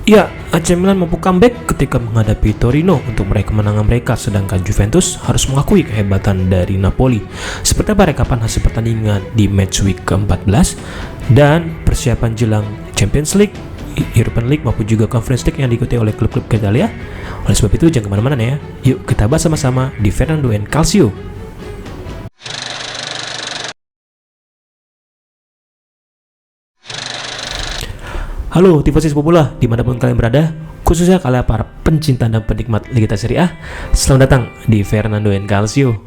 Ya, AC Milan mampu comeback ketika menghadapi Torino untuk meraih kemenangan mereka, sedangkan Juventus harus mengakui kehebatan dari Napoli. Seperti apa rekapan hasil pertandingan di match week ke-14 dan persiapan jelang Champions League, European League maupun juga Conference League yang diikuti oleh klub-klub Italia. Oleh sebab itu jangan kemana-mana ya. Yuk kita bahas sama-sama di Fernando and Calcio. Halo tifosi sepak bola dimanapun kalian berada, khususnya kalian para pencinta dan penikmat Liga Serie A. Selamat datang di Fernando and Calcio.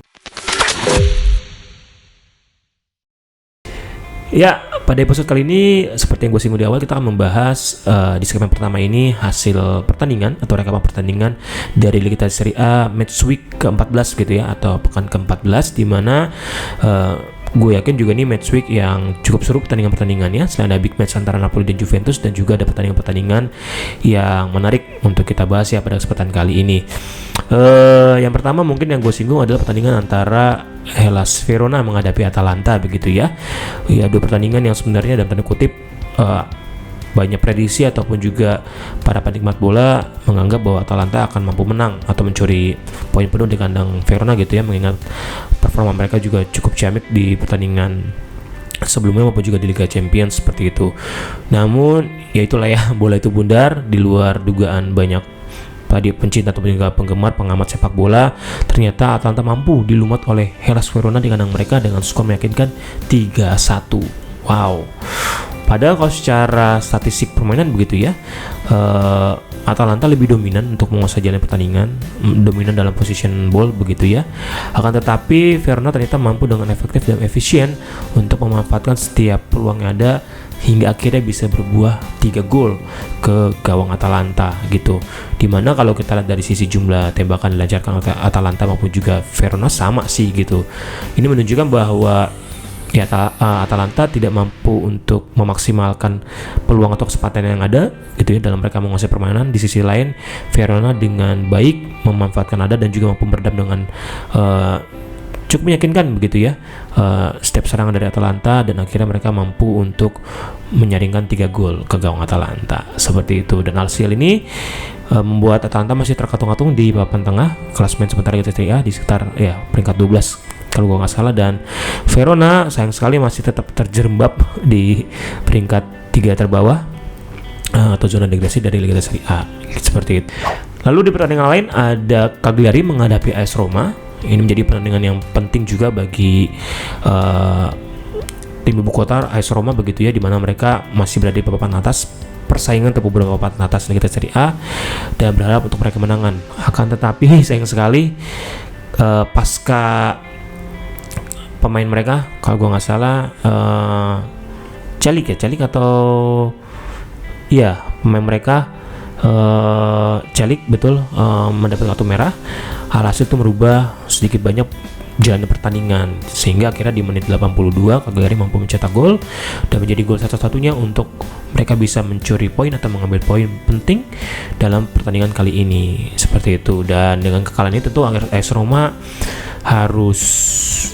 Ya, pada episode kali ini seperti yang gue singgung di awal, kita akan membahas di segmen pertama ini hasil pertandingan atau rekapan pertandingan dari Liga Serie A match week ke-14 gitu ya, atau pekan ke-14, di mana gue yakin juga ini match week yang cukup seru pertandingan-pertandingannya. Selain ada big match antara Napoli dan Juventus, dan juga ada pertandingan-pertandingan yang menarik untuk kita bahas ya pada kesempatan kali ini. Yang pertama mungkin yang gue singgung adalah pertandingan antara Hellas Verona menghadapi Atalanta begitu ya. Ya, dua pertandingan yang sebenarnya dalam tanda kutip banyak prediksi ataupun juga para penikmat bola menganggap bahwa Atalanta akan mampu menang atau mencuri poin penuh di kandang Verona gitu ya, mengingat performa mereka juga cukup ciamik di pertandingan sebelumnya maupun juga di Liga Champions seperti itu. Namun ya itulah ya, bola itu bundar di luar dugaan banyak tadi pencinta atau juga penggemar pengamat sepak bola. Ternyata Atalanta mampu dilumat oleh Hellas Verona di kandang mereka dengan skor meyakinkan 3-1. Wow. Padahal kalau secara statistik permainan begitu ya, Atalanta lebih dominan untuk menguasai jalan pertandingan, dominan dalam position ball begitu ya. Akan tetapi Verona ternyata mampu dengan efektif dan efisien untuk memanfaatkan setiap peluang yang ada hingga akhirnya bisa berbuah 3 gol ke gawang Atalanta gitu. Dimana kalau kita lihat dari sisi jumlah tembakan dilancarkan oleh Atalanta maupun juga Verona sama sih gitu. Ini menunjukkan bahwa ya, Atalanta tidak mampu untuk memaksimalkan peluang atau kesempatan yang ada gitu ya dalam mereka menguasai permainan. Di sisi lain Verona dengan baik memanfaatkan ada dan juga mampu meredam dengan cukup meyakinkan begitu ya setiap serangan dari Atalanta, dan akhirnya mereka mampu untuk menyaringkan 3 gol ke gawang Atalanta seperti itu. Dan hasil ini membuat Atalanta masih terkatung-katung di papan tengah klasemen sementara Liga Serie A di sekitar ya peringkat 12 kalau gue nggak salah, dan Verona sayang sekali masih tetap terjerembab di peringkat 3 terbawah atau zona degradasi dari Liga Serie A seperti itu. Lalu di pertandingan lain ada Cagliari menghadapi AS Roma. Ini menjadi pertandingan yang penting juga bagi tim ibu kota AS Roma begitu ya, di mana mereka masih berada di papan atas persaingan untuk beberapa papan atas Liga Serie A dan berharap untuk meraih kemenangan. Akan tetapi sayang sekali pasca pemain mereka, kalau gue nggak salah Celik atau ya pemain mereka Celik betul mendapat kartu merah. Alhasil itu merubah sedikit banyak jalan pertandingan, sehingga akhirnya di menit 82 Cagliari mampu mencetak gol dan menjadi gol satu-satunya untuk mereka bisa mencuri poin atau mengambil poin penting dalam pertandingan kali ini seperti itu. Dan dengan kekalahan itu tentu AS Roma harus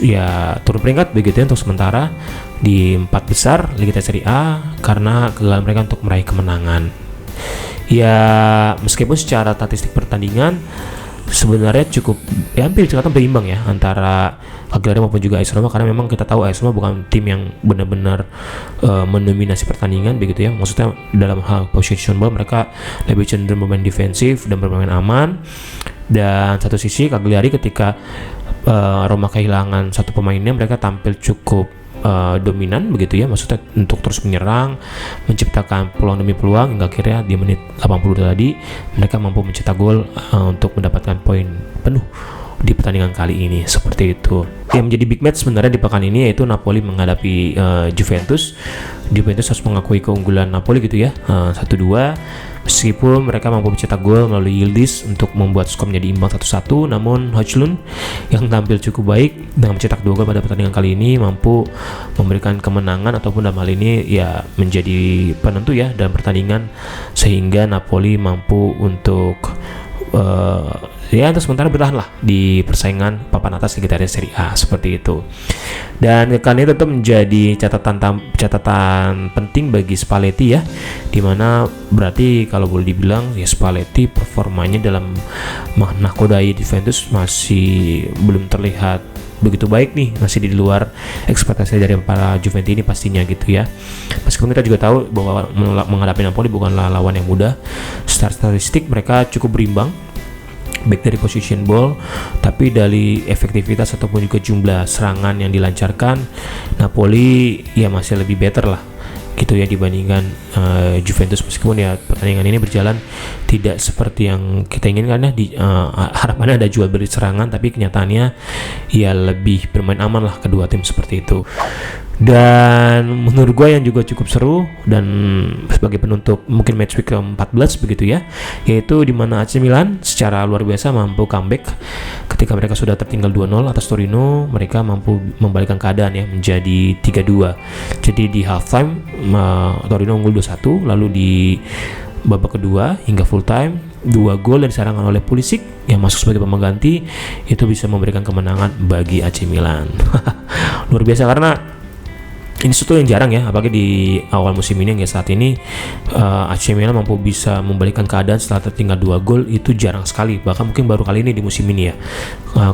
ya turun peringkat begitu ya untuk sementara di 4 besar Liga Serie A karena kegagalan mereka untuk meraih kemenangan. Ya meskipun secara statistik pertandingan sebenarnya cukup ya hampir dikatakan berimbang ya antara Cagliari maupun juga AS Roma, karena memang kita tahu AS Roma bukan tim yang benar-benar mendominasi pertandingan begitu ya. Maksudnya dalam hal position ball mereka lebih cenderung bermain defensif dan bermain aman. Dan satu sisi Cagliari ketika Roma kehilangan satu pemainnya, mereka tampil cukup dominan begitu ya, maksudnya untuk terus menyerang, menciptakan peluang demi peluang hingga akhirnya di menit 80 tadi mereka mampu mencetak gol untuk mendapatkan poin penuh di pertandingan kali ini seperti itu. Yang menjadi big match sebenarnya di pekan ini yaitu Napoli menghadapi Juventus. Juventus harus mengakui keunggulan Napoli gitu ya, 1-2. Meskipun mereka mampu mencetak gol melalui Yildiz untuk membuat skor menjadi imbang 1-1, namun Højlund yang tampil cukup baik dengan mencetak 2 gol pada pertandingan kali ini mampu memberikan kemenangan ataupun dalam hal ini ya menjadi penentu ya dalam pertandingan, sehingga Napoli mampu untuk ya untuk sementara bertahan lah di persaingan papan atas Liga Italia Serie A seperti itu. Dan kali ini tetap menjadi catatan penting bagi Spalletti ya, dimana berarti kalau boleh dibilang ya Spalletti performanya dalam menakodai Juventus masih belum terlihat begitu baik nih, masih di luar ekspektasi dari para Juventus ini pastinya gitu ya. Meskipun kita juga tahu bahwa menghadapi Napoli bukanlah lawan yang mudah. Secara statistik mereka cukup berimbang, baik dari position ball, tapi dari efektivitas ataupun juga jumlah serangan yang dilancarkan, Napoli ya masih lebih better lah gitu ya dibandingkan Juventus. Meskipun ya pertandingan ini berjalan tidak seperti yang kita inginkan ya, harapannya ada jual beli serangan, tapi kenyataannya ya lebih bermain aman lah kedua tim seperti itu. Dan menurut gue yang juga cukup seru dan sebagai penutup mungkin match week ke-14 begitu ya, yaitu dimana AC Milan secara luar biasa mampu comeback ketika mereka sudah tertinggal 2-0 atas Torino. Mereka mampu membalikkan keadaan ya menjadi 3-2. Jadi di halftime Torino unggul 2-1, lalu di babak kedua hingga full time 2 gol yang disarankan oleh Pulisic yang masuk sebagai pengganti itu bisa memberikan kemenangan bagi AC Milan. Luar biasa karena ini sesuatu yang jarang ya, apalagi di awal musim ini ya. Saat ini AC Milan mampu bisa membalikkan keadaan setelah tertinggal 2 gol itu jarang sekali. Bahkan mungkin baru kali ini di musim ini ya,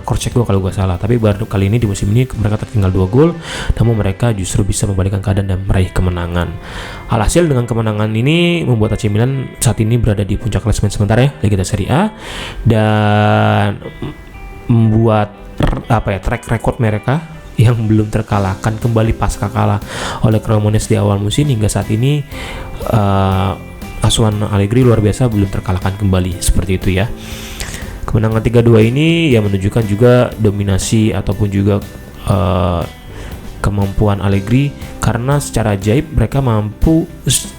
cross check gue kalau gue salah, tapi baru kali ini di musim ini mereka tertinggal 2 gol, namun mereka justru bisa membalikkan keadaan dan meraih kemenangan. Alhasil dengan kemenangan ini membuat AC Milan saat ini berada di puncak klasemen sementara ya Liga Serie A, dan membuat track record mereka yang belum terkalahkan kembali pasca kalah oleh Cremonese di awal musim hingga saat ini. Asuhan Allegri luar biasa, belum terkalahkan kembali seperti itu ya. Kemenangan 3-2 ini yang menunjukkan juga dominasi ataupun juga kemampuan Allegri, karena secara ajaib mereka mampu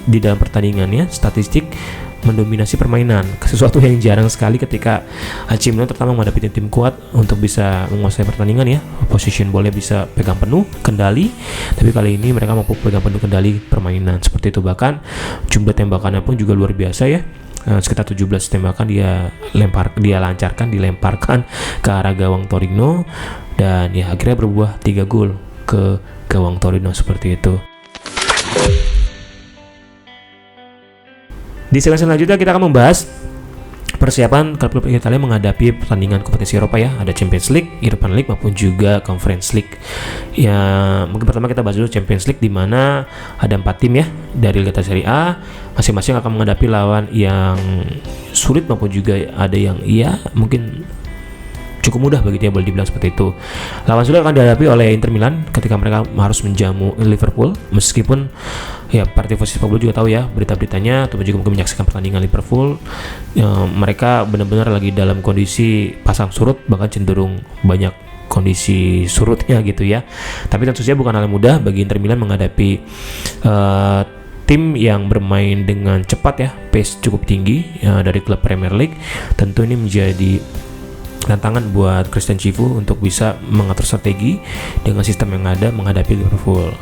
di dalam pertandingannya statistik mendominasi permainan, sesuatu yang jarang sekali ketika AC Milan terutama menghadapi tim kuat untuk bisa menguasai pertandingan ya. Position ballnya bisa pegang penuh kendali, tapi kali ini mereka mampu pegang penuh kendali permainan seperti itu. Bahkan jumlah tembakannya pun juga luar biasa ya, sekitar 17 tembakan dia dilemparkan ke arah gawang Torino, dan ya akhirnya berbuah 3 gol ke gawang Torino seperti itu. Di segmen selanjutnya kita akan membahas persiapan klub-klub Italia menghadapi pertandingan kompetisi Eropa ya. Ada Champions League, European League maupun juga Conference League. Ya, mungkin pertama kita bahas dulu Champions League, di mana ada 4 tim ya dari Liga Serie A, masing-masing akan menghadapi lawan yang sulit maupun juga ada yang mungkin cukup mudah bagi dia, boleh dibilang seperti itu. Lawan sulit akan dihadapi oleh Inter Milan ketika mereka harus menjamu Liverpool. Meskipun ya partai posisi Pablo juga tahu ya berita-beritanya atau juga mungkin menyaksikan pertandingan Liverpool, mereka benar-benar lagi dalam kondisi pasang surut, bahkan cenderung banyak kondisi surutnya gitu ya. Tapi tentu saja bukan hal yang mudah bagi Inter Milan menghadapi tim yang bermain dengan cepat ya, pace cukup tinggi dari klub Premier League. Tentu ini menjadi tantangan buat Christian Chivu untuk bisa mengatur strategi dengan sistem yang ada menghadapi Liverpool,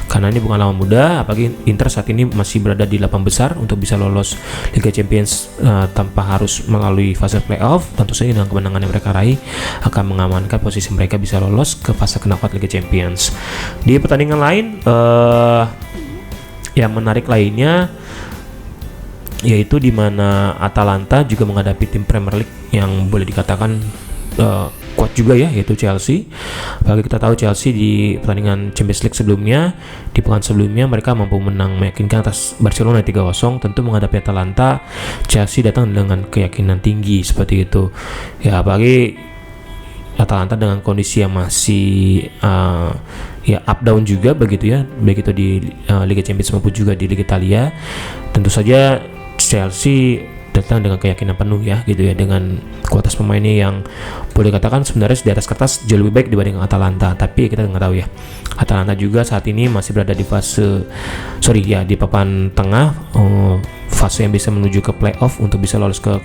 karena ini bukan lawan mudah. Apalagi Inter saat ini masih berada di 8 besar untuk bisa lolos Liga Champions tanpa harus melalui fase playoff. Tentu saja dengan kemenangan yang mereka raih akan mengamankan posisi mereka bisa lolos ke fase knockout Liga Champions. Di pertandingan lain yang menarik lainnya yaitu di mana Atalanta juga menghadapi tim Premier League yang boleh dikatakan kuat juga ya, yaitu Chelsea. Bagi kita tahu Chelsea di pertandingan Champions League sebelumnya, di pekan sebelumnya mereka mampu menang meyakinkan atas Barcelona 3-0. Tentu menghadapi Atalanta, Chelsea datang dengan keyakinan tinggi seperti itu ya. Apalagi Atalanta dengan kondisi yang masih ya up down juga begitu ya, baik itu di Liga Champions maupun juga di Liga Italia. Tentu saja Chelsea datang dengan keyakinan penuh ya gitu ya, dengan kualitas pemainnya yang boleh katakan sebenarnya di atas kertas jauh lebih baik dibanding Atalanta. Tapi kita nggak tahu ya, Atalanta juga saat ini masih berada di di papan tengah, fase yang bisa menuju ke playoff untuk bisa lolos ke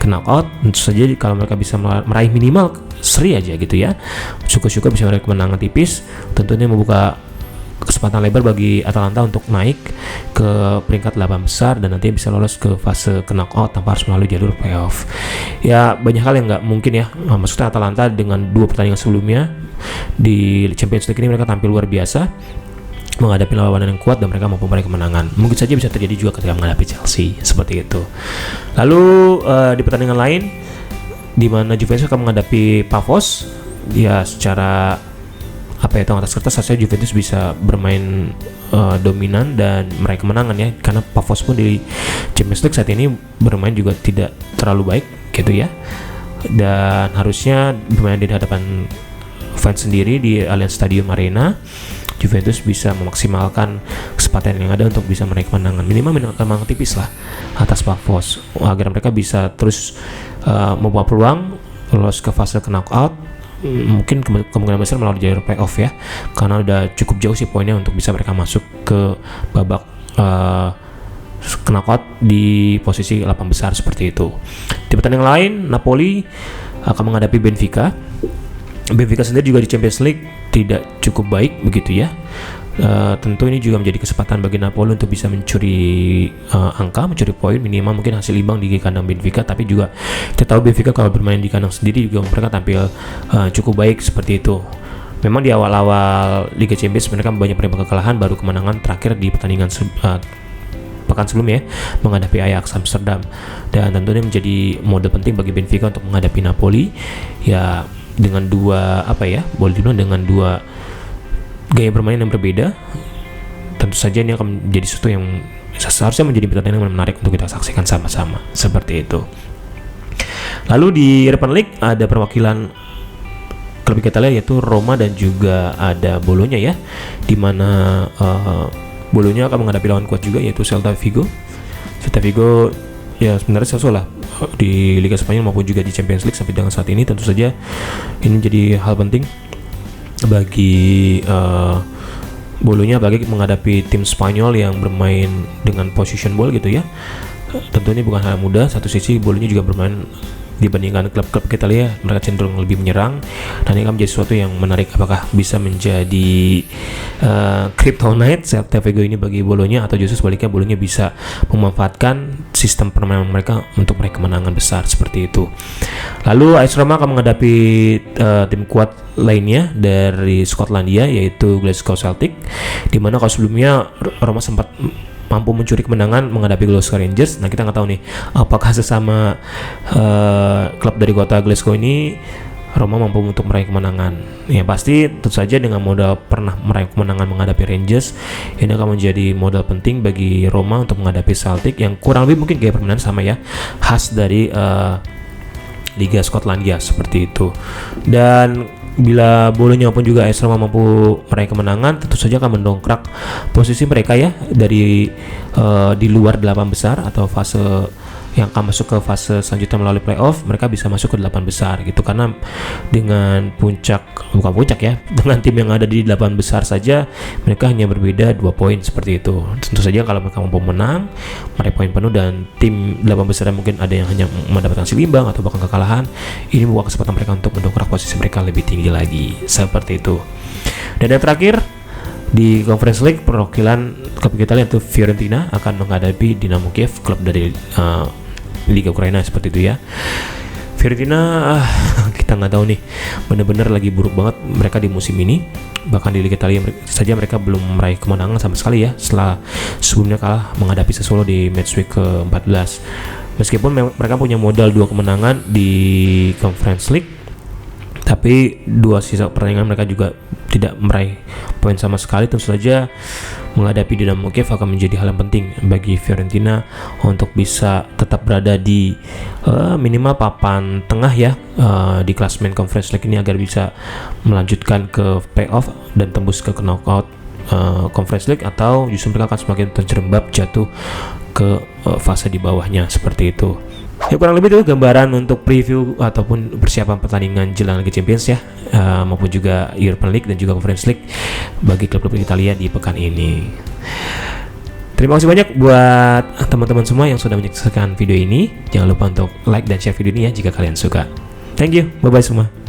knockout. Tentu saja kalau mereka bisa meraih minimal seri aja gitu ya, syukur-syukur bisa meraih kemenangan tipis, tentunya membuka kesempatan lebar bagi Atalanta untuk naik ke peringkat 8 besar dan nanti bisa lolos ke fase knockout tanpa harus melalui jalur playoff. Ya banyak hal yang nggak mungkin ya. Maksudnya Atalanta dengan 2 pertandingan sebelumnya di Champions League ini mereka tampil luar biasa, menghadapi lawan yang kuat dan mereka mampu meraih kemenangan. Mungkin saja bisa terjadi juga ketika menghadapi Chelsea seperti itu. Lalu di pertandingan lain di mana Juventus akan menghadapi Pafos, ya secara atas kertas saya Juventus bisa bermain dominan dan meraih kemenangan ya, karena Pafos pun di Champions League saat ini bermain juga tidak terlalu baik gitu ya, dan harusnya bermain di hadapan fans sendiri di Allianz Stadium Arena. Juventus bisa memaksimalkan kesempatan yang ada untuk bisa meraih kemenangan, minimal kemenangan tipis lah atas Pafos agar mereka bisa terus membawa peluang lolos ke fase knockout, mungkin kemungkinan besar melalui jalur playoff ya, karena udah cukup jauh sih poinnya untuk bisa mereka masuk ke babak knockout di posisi 8 besar seperti itu. Di pertandingan lain, Napoli akan menghadapi Benfica. Benfica sendiri juga di Champions League tidak cukup baik begitu ya. Tentu ini juga menjadi kesempatan bagi Napoli untuk bisa mencuri angka, mencuri poin, minimal mungkin hasil imbang di kandang Benfica. Tapi juga kita tahu Benfica kalau bermain di kandang sendiri juga mereka tampil cukup baik seperti itu. Memang di awal-awal Liga Champions mereka banyak menerima kekalahan, baru kemenangan terakhir di pertandingan pekan sebelumnya menghadapi Ajax Amsterdam, dan tentunya menjadi modal penting bagi Benfica untuk menghadapi Napoli ya, dengan dengan dua gaya bermain yang berbeda. Tentu saja ini akan menjadi sesuatu yang seharusnya menjadi pertandingan yang menarik untuk kita saksikan sama-sama seperti itu. Lalu di Europa League ada perwakilan klub Italia yaitu Roma dan juga ada Bologna ya, dimana Bologna akan menghadapi lawan kuat juga yaitu Celta Vigo. Celta Vigo ya sebenarnya sesuatu lah di Liga Spanyol maupun juga di Champions League sampai dengan saat ini. Tentu saja ini menjadi hal penting bagi Bologna bagi menghadapi tim Spanyol yang bermain dengan position ball gitu ya. Tentu ini bukan hal mudah. Satu sisi Bologna juga bermain dibandingkan klub-klub Italia, mereka cenderung lebih menyerang, dan ini akan menjadi sesuatu yang menarik. Apakah bisa menjadi kryptonite Celta Vigo ini bagi Bologna, atau justru sebaliknya Bologna bisa memanfaatkan sistem permainan mereka untuk meraih kemenangan besar seperti itu. Lalu AS Roma akan menghadapi tim kuat lainnya dari Skotlandia yaitu Glasgow Celtic, dimana kalau sebelumnya Roma sempat mampu mencuri kemenangan menghadapi Glasgow Rangers. Nah, kita nggak tahu nih apakah sesama klub dari kota Glasgow ini Roma mampu untuk meraih kemenangan. Ya pasti tentu saja dengan modal pernah meraih kemenangan menghadapi Rangers, ini akan menjadi modal penting bagi Roma untuk menghadapi Celtic yang kurang lebih mungkin gaya permainan sama ya, khas dari Liga Skotlandia seperti itu. Dan bila Bologna maupun juga AS Roma mampu meraih kemenangan, tentu saja akan mendongkrak posisi mereka ya dari di luar 8 besar atau fase yang akan masuk ke fase selanjutnya melalui playoff. Mereka bisa masuk ke 8 besar gitu, karena dengan dengan tim yang ada di 8 besar saja mereka hanya berbeda 2 poin seperti itu. Tentu saja kalau mereka mampu menang, meraih poin penuh, dan tim 8 besar mungkin ada yang hanya mendapatkan hasil imbang atau bahkan kekalahan, ini membuka kesempatan mereka untuk mendongkrak posisi mereka lebih tinggi lagi seperti itu. Dan yang terakhir di Conference League, perwakilan klub Italia yaitu Fiorentina akan menghadapi Dinamo Kiev, klub dari Liga Ukraina seperti itu ya. Fiorentina kita nggak tahu nih, benar-benar lagi buruk banget mereka di musim ini. Bahkan di Liga Italia saja mereka belum meraih kemenangan sama sekali ya, setelah sebelumnya kalah menghadapi Sassuolo di match week ke-14. Meskipun mereka punya modal 2 kemenangan di Conference League, tapi 2 sisa pertandingan mereka juga tidak meraih poin sama sekali. Tentu saja menghadapi Dinamo Kiev akan menjadi hal yang penting bagi Fiorentina untuk bisa tetap berada di minimal papan tengah ya di klasemen Conference League ini, agar bisa melanjutkan ke playoff dan tembus ke knockout Conference League, atau justru mereka akan semakin terjerembab jatuh ke fase di bawahnya seperti itu. Ya kurang lebih itu gambaran untuk preview ataupun persiapan pertandingan jelang Liga Champions ya, maupun juga European League dan juga Conference League bagi klub-klub Italia di pekan ini. Terima kasih banyak buat teman-teman semua yang sudah menyaksikan video ini. Jangan lupa untuk like dan share video ini ya jika kalian suka. Thank you, bye-bye semua.